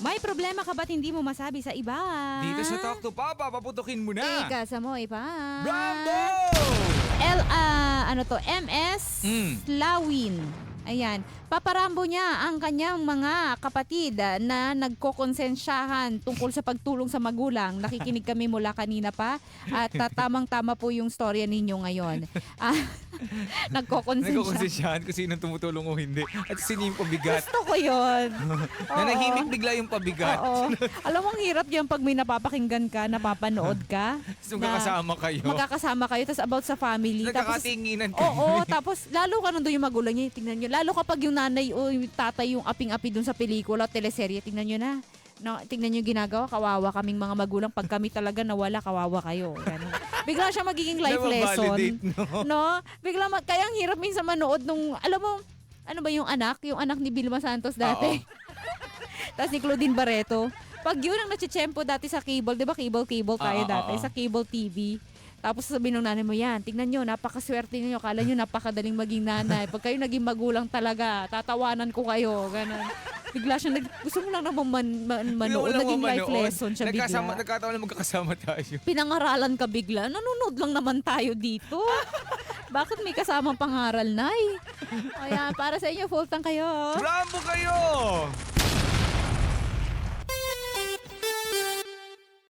May problema ka ba't hindi mo masabi sa iba? Dito sa Talk to Papa, paputukin mo na. Ika sa mo ipa. Rambo! MS Lawin. Ayan, paparambo niya ang kanyang mga kapatid na nagkokonsensyahan tungkol sa pagtulong sa magulang. Nakikinig kami mula kanina pa at tamang-tama po yung storya ninyo ngayon. Nagkokonsensya. Nagkukonsensyahan kung sino tumutulong o hindi. At sino yung pabigat. Gusto ko yun. Nanahimik bigla yung pabigat. Oo. Alam mo, ang hirap yan pag may napapakinggan ka, napapanood ka. So, magkakasama kayo. Magkakasama kayo, tapos about sa family. Nagkakatinginan kayo. Oo, tapos lalo ka nandun yung magulang niya, tingnan nyo. Lalo kapag yung nanay o yung tatay yung aping-api dun sa pelikula o teleserye, tingnan nyo na. No, tingnan nyo yung ginagawa, kawawa kaming mga magulang. Pag kami talaga nawala, kawawa kayo. Ganun. Bigla siya magiging life lesson. No? Kaya ang hirap minsan manood nung, alam mo, ano ba yung anak? Yung anak ni Vilma Santos dati. Tapos ni Claudine Barreto. Pag yun ang natsitsempo dati sa cable, di ba cable tayo dati, sa cable TV. Tapos sabihin ng nanay mo, yan, tingnan nyo, napakaswerte nyo, kala nyo napakadaling maging nanay. Pag kayo naging magulang talaga, tatawanan ko kayo, ganun. Bigla siya, gusto mo lang naman manood, naging life lesson siya bigla. Nagkataon na magkakasama tayo. Pinangaralan ka bigla, nanonood lang naman tayo dito. Bakit may kasamang pangaral, Nay? Ayan, para sa inyo, full tank kayo. Rambo kayo!